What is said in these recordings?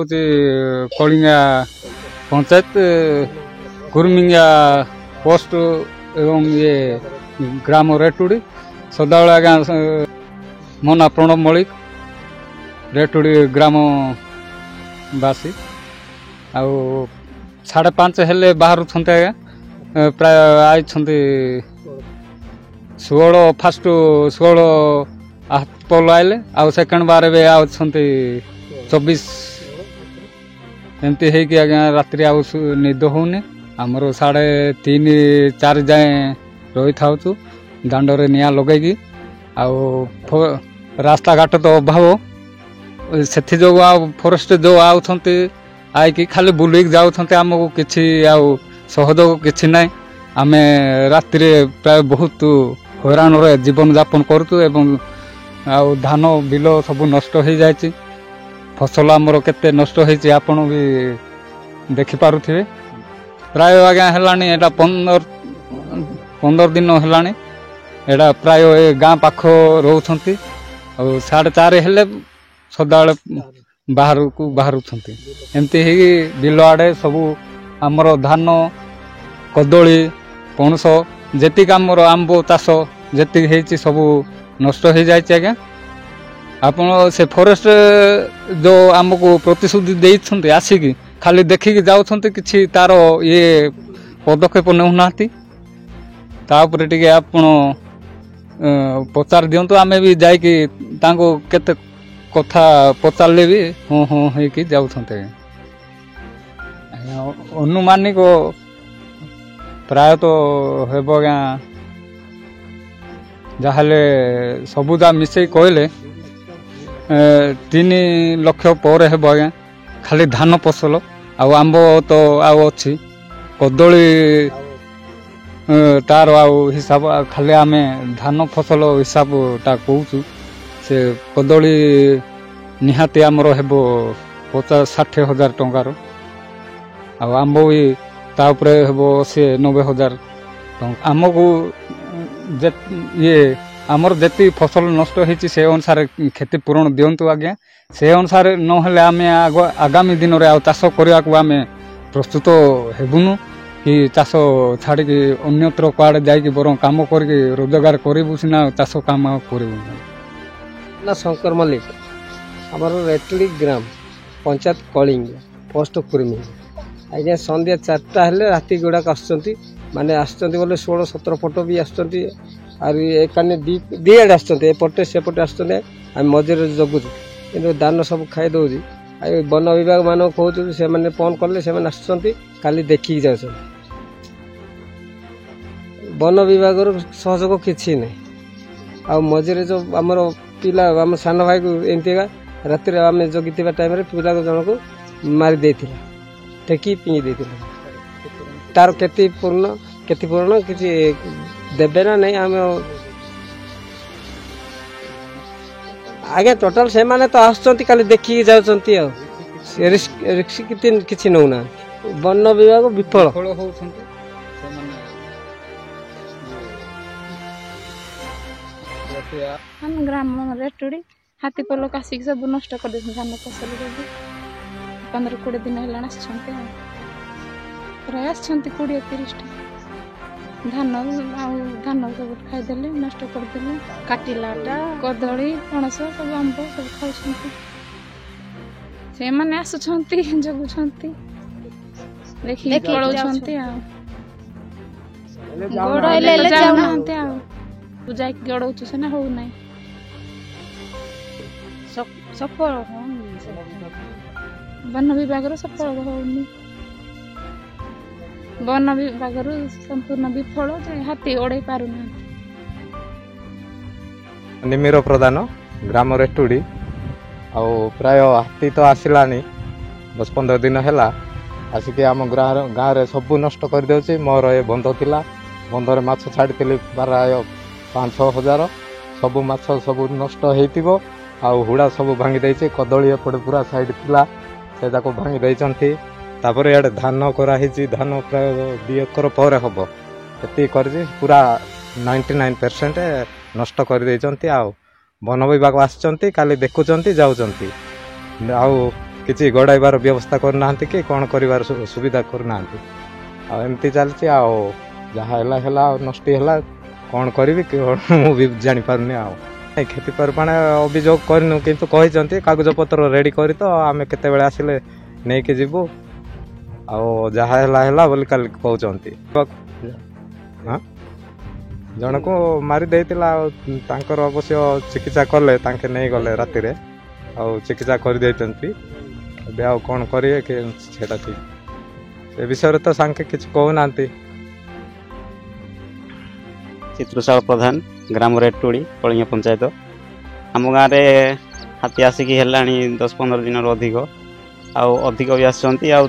ହଉଛି କଳିଙ୍ଗା ପଞ୍ଚାୟତ କୁର୍ମିଙ୍ଗା ପୋଷ୍ଟ ଏବଂ ଇଏ ଗ୍ରାମ ରେଟୁଡ଼ି ସଦାବେଳେ ଆଜ୍ଞା ମୋ ନାଁ ପ୍ରଣବ ମଳିକ ରେଟୁଡ଼ି ଗ୍ରାମବାସୀ ଆଉ 5:30 ହେଲେ ବାହାରୁଛନ୍ତି ଆଜ୍ଞା ପ୍ରାୟ ଆଇଛନ୍ତି 16 ପୋଲ ଆଇଲେ ଆଉ ସେକେଣ୍ଡ ବାର ବି ଆଉଛନ୍ତି 24 ଏମିତି ହେଇକି ଆଜ୍ଞା ରାତିରେ ଆଉ ନିଦ ହେଉନି ଆମର 3:30-4 ଯାଏଁ ରହିଥାଉଛୁ ଦାଣ୍ଡରେ ନିଆଁ ଲଗେଇକି ଆଉ ରାସ୍ତାଘାଟ ତ ଅଭାବ ସେଥିଯୋଗୁଁ ଆଉ ଫରେଷ୍ଟ ଯେଉଁ ଆଉଛନ୍ତି ଆଇକି ଖାଲି ବୁଲିକି ଯାଉଛନ୍ତି ଆମକୁ କିଛି ଆଉ ସହଯୋଗ କିଛି ନାହିଁ ଆମେ ରାତିରେ ପ୍ରାୟ ବହୁତ ହଇରାଣରେ ଜୀବନଯାପନ କରୁଛୁ ଏବଂ ଆଉ ଧାନ ବିଲ ସବୁ ନଷ୍ଟ ହେଇଯାଇଛି ଫସଲ ଆମର କେତେ ନଷ୍ଟ ହେଇଛି ଆପଣ ବି ଦେଖିପାରୁଥିବେ ପ୍ରାୟ ଆଜ୍ଞା ହେଲାଣି ଏଇଟା 15 ଦିନ ହେଲାଣି ଏଇଟା ପ୍ରାୟ ଏ ଗାଁ ପାଖ ରହୁଛନ୍ତି ଆଉ 4:30 ହେଲେ ସଦାବେଳେ ବାହାରକୁ ବାହାରୁଛନ୍ତି ଏମିତି ହେଇକି ବିଲ ଆଡ଼େ ସବୁ ଆମର ଧାନ କଦଳୀ ପଣସ ଯେତିକି ଆମର ଆମ୍ବ ଚାଷ ଯେତିକି ହେଇଛି ସବୁ ନଷ୍ଟ ହେଇଯାଇଛି ଆଜ୍ଞା ଆପଣ ସେ ଫରେଷ୍ଟ ଯେଉଁ ଆମକୁ ପ୍ରତିଶ୍ରୁତି ଦେଇଛନ୍ତି ଆସିକି ଖାଲି ଦେଖିକି ଯାଉଛନ୍ତି କିଛି ତାର ଇଏ ପଦକ୍ଷେପ ନେଉନାହାନ୍ତି ତା ଉପରେ ଟିକେ ଆପଣ ପଚାରି ଦିଅନ୍ତୁ ଆମେ ବି ଯାଇକି ତାଙ୍କୁ କେତେ କଥା ପଚାରିଲେ ବି ହଁ ହେଇକି ଯାଉଛନ୍ତି ଆଜ୍ଞା ଅନୁମାନିକ ପ୍ରାୟତଃ ହେବ ଆଜ୍ଞା ଯାହାହେଲେ ସବୁ ଯା ମିଶେଇ କହିଲେ 3 ଲକ୍ଷ ପରେ ହେବ ଆଜ୍ଞା ଖାଲି ଧାନ ଫସଲ ଆଉ ଆମ୍ବ ତ ଆଉ ଅଛି କଦଳୀ ତାର ଆଉ ହିସାବ ଖାଲି ଆମେ ଧାନ ଫସଲ ହିସାବଟା କହୁଛୁ ସେ କଦଳୀ ନିହାତି ଆମର ହେବ 50-60 ହଜାର ଟଙ୍କାର ଆଉ ଆମ୍ବ ବି ତା ଉପରେ ହେବ 80-90 ହଜାର ଟଙ୍କା ଆମକୁ ଇଏ ଆମର ଯେତିକି ଫସଲ ନଷ୍ଟ ହେଇଛି ସେ ଅନୁସାରେ କ୍ଷତିପୂରଣ ଦିଅନ୍ତୁ ଆଜ୍ଞା ସେ ଅନୁସାରେ ନହେଲେ ଆମେ ଆଗାମୀ ଦିନରେ ଆଉ ଚାଷ କରିବାକୁ ଆମେ ପ୍ରସ୍ତୁତ ହେବୁନୁ କି ଚାଷ ଛାଡ଼ିକି ଅନ୍ୟତ୍ର କୁଆଡ଼େ ଯାଇକି ବରଂ କାମ କରିକି ରୋଜଗାର କରିବୁ ସିନା ଚାଷ କାମ କରିବୁ ନା ଶଙ୍କର ମଲ୍ଲିକ ଆମର ରେଟୁଡ଼ି ଗ୍ରାମ ପଞ୍ଚାୟତ କଳିଙ୍ଗା ପୋଷ୍ଟ କୁର୍ମିଙ୍ଗା ଆଜ୍ଞା ସନ୍ଧ୍ୟା 4ଟା ହେଲେ ରାତି ଗୁଡ଼ାକ ଆସୁଛନ୍ତି ମାନେ ଆସୁଛନ୍ତି ବୋଲେ 16-17 ଫଟୋ ବି ଆସୁଛନ୍ତି ଆଉ ଏକାନେ ଦି ଆଡ଼େ ଆସୁଛନ୍ତି ଏପଟେ ସେପଟେ ଆସୁଛନ୍ତି ଆମେ ମଝିରେ ଜଗୁଛୁ କିନ୍ତୁ ଧାନ ସବୁ ଖାଇ ଦେଉଛି ଆଉ ବନ ବିଭାଗ ମାନଙ୍କୁ କହୁଛନ୍ତି ସେମାନେ ଫୋନ୍ କଲେ ସେମାନେ ଆସୁଛନ୍ତି କାଲି ଦେଖିକି ଯାଉଛନ୍ତି ବନ ବିଭାଗର ସହଯୋଗ କିଛି ନାହିଁ ଆଉ ମଝିରେ ଯେଉଁ ଆମର ପିଲା ଆମ ସାନ ଭାଇକୁ ଏମିତିକା ରାତିରେ ଆମେ ଜଗିଥିବା ଟାଇମ୍ରେ ପିଲାକୁ ଜଣକୁ ମାରି ଦେଇଥିଲା ଟେକି ପିଙ୍ଗି ଦେଇଥିଲା ତାର କ୍ଷତିପୂରଣ କିଛି ଦେବେ ନା ନାହିଁ ଆମେ ଆଜ୍ଞା ଟୋଟାଲ ସେମାନେ ତ ଆସୁଛନ୍ତି କାଲି ଦେଖିକି ଯାଉଛନ୍ତି ଆଉ ରିସ୍କ କିଛି ନେଉନାହାନ୍ତି ବନ ବିଭାଗ ବିଫଳ ହେଉଛନ୍ତି ଆମ ଗ୍ରାମ ରେଟୁଡ଼ି ହାତୀ ପଲ କାସିକି ସବୁ ନଷ୍ଟ କରିଦେଇଛନ୍ତି ଧାନ ଫସଲ ସବୁ 15-20 ଦିନ ହେଲାଣି ଆସିଛନ୍ତି ଆଉ ପ୍ରାୟ ଆସିଛନ୍ତି 20-30ଟା ଧାନ ସବୁ ଖାଇଦେଲେ ନଷ୍ଟ କରିଦେଲେ କାଟିଲାଟା କଦଳୀ ପଣସ ସବୁ ଆମ୍ବ ସବୁ ଖାଉଛନ୍ତି ସେମାନେ ଆସୁଛନ୍ତି ଜଗୁଛନ୍ତି ଦେଖିକି ଗଳଉଛନ୍ତି ଆଉ ଯାଉନାହାନ୍ତି ଆଉ ଯାଇକି ଗଡ଼ଉଛୁ ସିନା ହଉନାହିଁ ସଫଳ ହଉନି ବନ ବିଭାଗର ସଫଳ ହଉନି ବନ ବିଭାଗରୁ ସମ୍ପୂର୍ଣ୍ଣ ବିଫଳ ଯେ ହାତୀ ଓଡ଼େଇ ପାରୁନାହାନ୍ତି ନିମିର ପ୍ରଧାନ ଗ୍ରାମ ରେଟୁଡ଼ି ଆଉ ପ୍ରାୟ ହାତୀ ତ ଆସିଲାନି 10-15 ଦିନ ହେଲା ଆସିକି ଆମ ଗାଁରେ ସବୁ ନଷ୍ଟ କରିଦେଉଛି ମୋର ଏ ବନ୍ଧ ଥିଲା ବନ୍ଧରେ ମାଛ ଛାଡ଼ିଥିଲି ପ୍ରାୟ 5-6 ହଜାର ସବୁ ମାଛ ସବୁ ନଷ୍ଟ ହେଇଥିବ ଆଉ ହୁଡ଼ା ସବୁ ଭାଙ୍ଗି ଦେଇଛି କଦଳୀ ଏପଟେ ପୁରା ସାଇଡ୍ ଥିଲା ସେ ଯାକ ଭାଙ୍ଗି ଦେଇଛନ୍ତି ତାପରେ ଇଆଡ଼େ ଧାନ କରାହେଇଛି ଧାନ ପ୍ରାୟ 2 ଏକର ପରେ ହେବ ଏତିକି କରିଛି ପୁରା 99% ନଷ୍ଟ କରିଦେଇଛନ୍ତି ଆଉ ବନ ବିଭାଗ ଆସିଛନ୍ତି କାଲି ଦେଖୁଛନ୍ତି ଯାଉଛନ୍ତି ଆଉ କିଛି ଗଡ଼ାଇବାର ବ୍ୟବସ୍ଥା କରୁନାହାନ୍ତି କି କ'ଣ କରିବାର ସୁବିଧା କରୁନାହାନ୍ତି। ଆଉ ଏମିତି ଚାଲିଛି ଆଉ ଯାହା ହେଲା ହେଲା ଆଉ ନଷ୍ଟ ହେଲା କ'ଣ କରିବି କି ମୁଁ ବି ଜାଣିପାରୁନି। ଆଉ କ୍ଷତିପୂରଣ ମାନେ ଅଭିଯୋଗ କରିନୁ କିନ୍ତୁ କହିଛନ୍ତି କାଗଜପତ୍ର ରେଡ଼ି କରି ତ ଆମେ କେତେବେଳେ ଆସିଲେ ନେଇକି ଯିବୁ ଆଉ ଯାହା ହେଲା ହେଲା ବୋଲି କାଲି କହୁଛନ୍ତି। ଜଣକୁ ମାରି ଦେଇଥିଲା ଆଉ ତାଙ୍କର ଅବଶ୍ୟ ଚିକିତ୍ସା କଲେ ତାଙ୍କେ ନେଇଗଲେ ରାତିରେ ଆଉ ଚିକିତ୍ସା କରିଦେଇଛନ୍ତି। ଏବେ ଆଉ କ'ଣ କରିବେ କି ସେଇଟା ଠିକ୍ ସେ ବିଷୟରେ ତ ସାଙ୍ଗେ କିଛି କହୁନାହାନ୍ତି। ଚିତ୍ରଶାଳ ପ୍ରଧାନ ଗ୍ରାମ ରେଟୁଡ଼ି କଳିଙ୍ଗ ପଞ୍ଚାୟତ। ଆମ ଗାଁରେ ହାତୀ ଆସିକି ହେଲାଣି 10-15 ଦିନରୁ ଅଧିକ ଆଉ ଅଧିକ ବି ଆସୁଛନ୍ତି। ଆଉ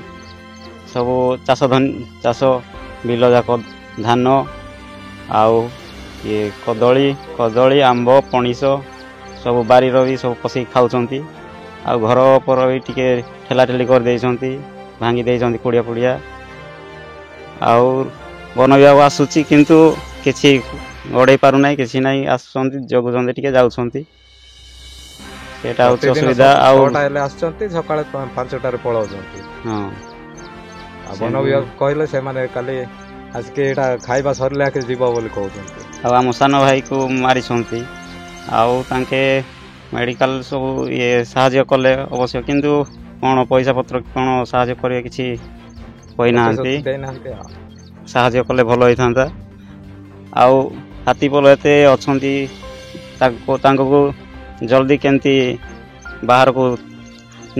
ସବୁ ଚାଷ ବିଲ ଯାକ ଧାନ ଆଉ ଇଏ କଦଳୀ ଆମ୍ବ ପଣିସ ସବୁ ବାରିର ବି ସବୁ ପଶିକି ଖାଉଛନ୍ତି। ଆଉ ଘର ଉପରେ ବି ଟିକେ ଠେଲାଠେଲି କରିଦେଇଛନ୍ତି, ଭାଙ୍ଗି ଦେଇଛନ୍ତି କୁଡ଼ିଆ ପୁଡ଼ିଆ। ଆଉ ବନ ବିଭାଗ ଆସୁଛି କିନ୍ତୁ କିଛି ଗଡ଼େଇ ପାରୁନାହିଁ, କିଛି ନାହିଁ। ଆସୁଛନ୍ତି ଜଗୁଛନ୍ତି ଟିକେ ଯାଉଛନ୍ତି, ସେଇଟା ହେଉଛି ଅସୁବିଧା। ଆଉ ହେଲେ ଆସୁଛନ୍ତି ସକାଳେ 5ଟାରେ ପଳାଉଛନ୍ତି। ହଁ, ଆଉ ବନ ବିଭାଗ କହିଲେ ସେମାନେ କାଲି ଆସିକି ଏଇଟା ଖାଇବା ସରିଲେ ଯିବ ବୋଲି କହୁଛନ୍ତି। ଆଉ ଆମ ସାନ ଭାଇକୁ ମାରିଛନ୍ତି ଆଉ ତାଙ୍କେ ମେଡ଼ିକାଲ ସବୁ ଇଏ ସାହାଯ୍ୟ କଲେ ଅବଶ୍ୟ, କିନ୍ତୁ କ'ଣ ପଇସା ପତ୍ର କ'ଣ ସାହାଯ୍ୟ କରିବେ କିଛି କହିନାହାନ୍ତି। ସାହାଯ୍ୟ କଲେ ଭଲ ହେଇଥାନ୍ତା। ଆଉ ହାତୀପଲ ଏତେ ଅଛନ୍ତି ତାଙ୍କୁ ଜଲ୍ଦି କେମିତି ବାହାରକୁ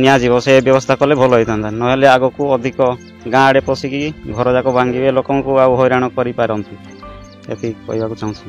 ନିଆଯିବ ସେ ବ୍ୟବସ୍ଥା କଲେ ଭଲ ହେଇଥାନ୍ତା। ନହେଲେ ଆଗକୁ ଅଧିକ ଗାଁ ଆଡ଼େ ପଶିକି ଘର ଯାକ ଭାଙ୍ଗିବେ, ଲୋକଙ୍କୁ ଆଉ ହଇରାଣ କରିପାରନ୍ତି। ଏତିକି କହିବାକୁ ଚାହୁଁଛି।